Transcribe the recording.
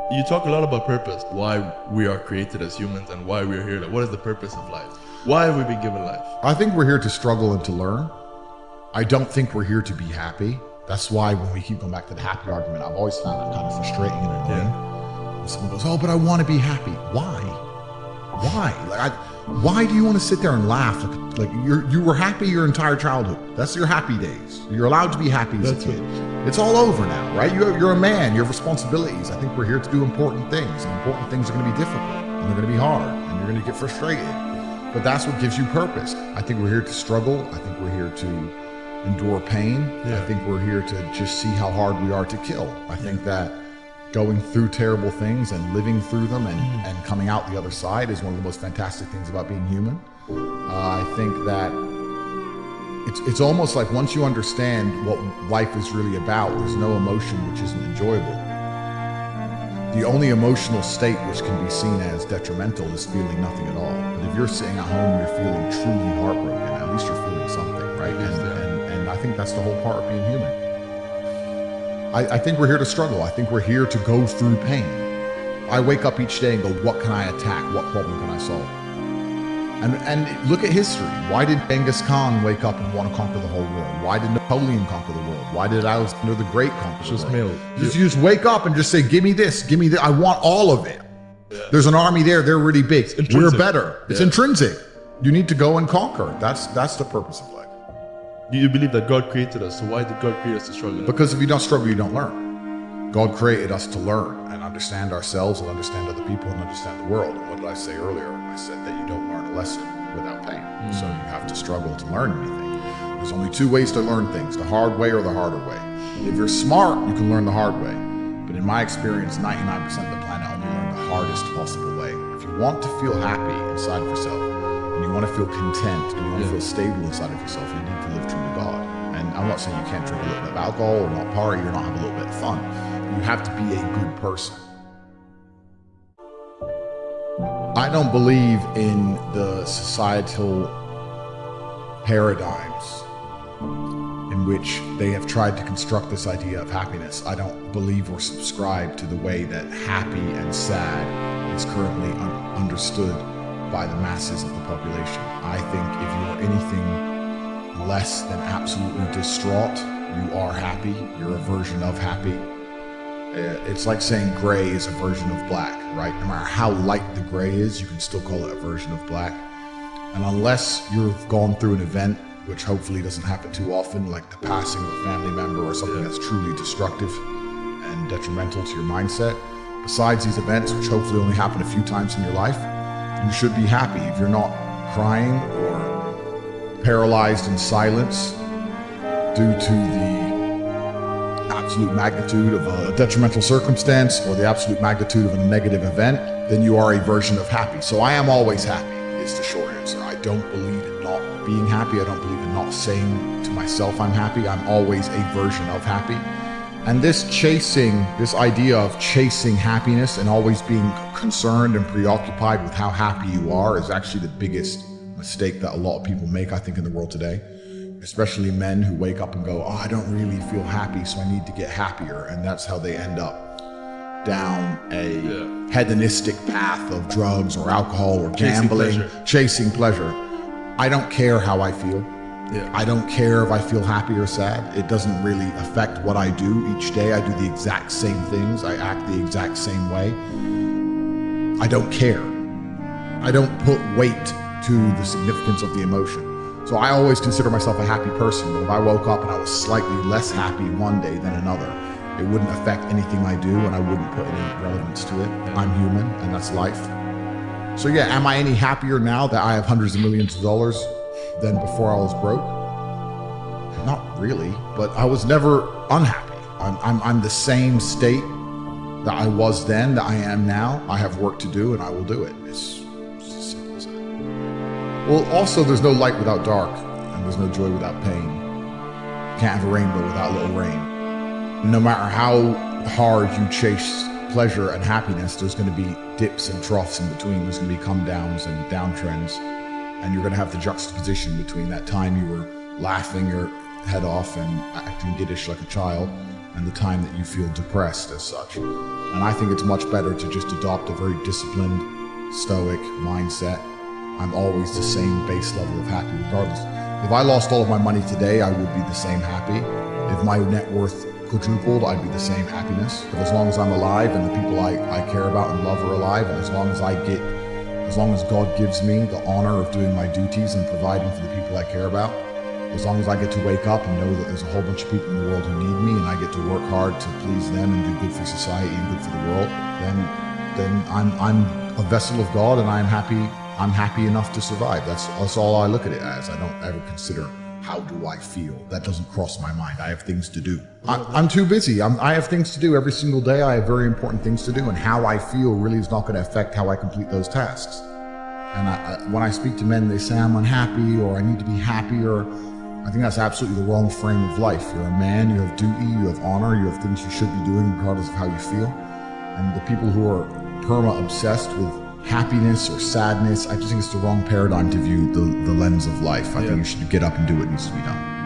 You talk a lot about purpose, why we are created as humans and why we're here. Like, what is the purpose of life? Why have we been given life? I think we're here to struggle and to learn. I don't think we're here to be happy. That's why when we keep going back to the happy argument, I've always found that kind of frustrating and annoying. When someone goes, oh, but I want to be happy. Why? Why do you want to sit there and laugh? Like you were happy your entire childhood. That's your happy days. You're allowed to be happy as a kid. It's all over now, right? You're a man. You have responsibilities. I think we're here to do important things. And important things are going to be difficult. And they're going to be hard. And you're going to get frustrated. But that's what gives you purpose. I think we're here to struggle. I think we're here to endure pain. I think we're here to just see how hard we are to kill. I think that going through terrible things and living through them and coming out the other side is one of the most fantastic things about being human. I think that it's almost like once you understand what life is really about, there's no emotion which isn't enjoyable. The only emotional state which can be seen as detrimental is feeling nothing at all. But if you're sitting at home, you're feeling truly heartbroken, at least you're feeling something, right? And I think that's the whole part of being human. I think we're here to struggle. I think we're here to go through pain. I wake up each day and go, what can I attack? What problem can I solve? And look at history. Why did Genghis Khan wake up and want to conquer the whole world? Why did Napoleon conquer the world? Why did Alexander the Great conquer the world? You just wake up and just say, give me this, give me that. I want all of it. There's an army there. They're really big. We're better. It's intrinsic. You need to go and conquer. That's the purpose of life. Do you believe that God created us? So why did God create us to struggle? Because if you don't struggle, you don't learn. God created us to learn and understand ourselves and understand other people and understand the world. And what did I say earlier? I said that you don't learn a lesson without pain. So you have to struggle to learn anything. There's only two ways to learn things, the hard way or the harder way. If you're smart, you can learn the hard way. But in my experience, 99% of the planet only learn the hardest possible way. If you want to feel happy inside of yourself, and you want to feel content, and you want to feel stable inside of yourself, you need to live true to God. And I'm not saying you can't drink a little bit of alcohol or not party or not have a little bit of fun. You have to be a good person. I don't believe in the societal paradigms in which they have tried to construct this idea of happiness. I don't believe or subscribe to the way that happy and sad is currently understood by the masses of the population. I think if you're anything less than absolutely distraught, you are happy. You're a version of happy. It's like saying gray is a version of black, right? No matter how light the gray is, you can still call it a version of black. And unless you've gone through an event, which hopefully doesn't happen too often, like the passing of a family member or something that's truly destructive and detrimental to your mindset, besides these events, which hopefully only happen a few times in your life, you should be happy. If you're not crying or paralyzed in silence due to the absolute magnitude of a detrimental circumstance or the absolute magnitude of a negative event, then you are a version of happy. So I am always happy is the short answer. I don't believe in not being happy. I don't believe in not saying to myself I'm happy. I'm always a version of happy. And this idea of chasing happiness and always being concerned and preoccupied with how happy you are is actually the biggest mistake that a lot of people make, I think, in the world today. Especially men who wake up and go, oh, I don't really feel happy, so I need to get happier. And that's how they end up down a hedonistic path of drugs or alcohol or gambling, chasing pleasure. I don't care how I feel. I don't care if I feel happy or sad. It doesn't really affect what I do each day. I do the exact same things. I act the exact same way. I don't care. I don't put weight to the significance of the emotion. So I always consider myself a happy person, but if I woke up and I was slightly less happy one day than another, it wouldn't affect anything I do and I wouldn't put any relevance to it. I'm human and that's life. So yeah, am I any happier now that I have hundreds of millions of dollars than before I was broke? Not really, but I was never unhappy. I'm the same state that I was then, that I am now. I have work to do and I will do it. It's as simple as that. Well, also there's no light without dark and there's no joy without pain. You can't have a rainbow without a little rain. No matter how hard you chase pleasure and happiness, there's going to be dips and troughs in between. There's going to be come downs and downtrends. And you're going to have the juxtaposition between that time you were laughing your head off and acting giddish like a child, and the time that you feel depressed as such. And I think it's much better to just adopt a very disciplined, stoic mindset. I'm always the same base level of happy regardless. If I lost all of my money today, I would be the same happy. If my net worth quadrupled, I'd be the same happiness. But as long as I'm alive and the people I care about and love are alive, and as long as God gives me the honor of doing my duties and providing for the people I care about, as long as I get to wake up and know that there's a whole bunch of people in the world who need me, and I get to work hard to please them and do good for society and good for the world, then I'm a vessel of God, and I'm happy enough to survive. That's all I look at it as. I don't ever consider, how do I feel? That doesn't cross my mind. I have things to do. I'm too busy. I have things to do every single day. I have very important things to do, and how I feel really is not going to affect how I complete those tasks. And when I speak to men, they say I'm unhappy or I need to be happier. I think that's absolutely the wrong frame of life. You're a man, you have duty, you have honor, you have things you should be doing regardless of how you feel. And the people who are perma-obsessed with happiness or sadness, I just think it's the wrong paradigm to view the lens of life. I think you should get up and do what needs to be done.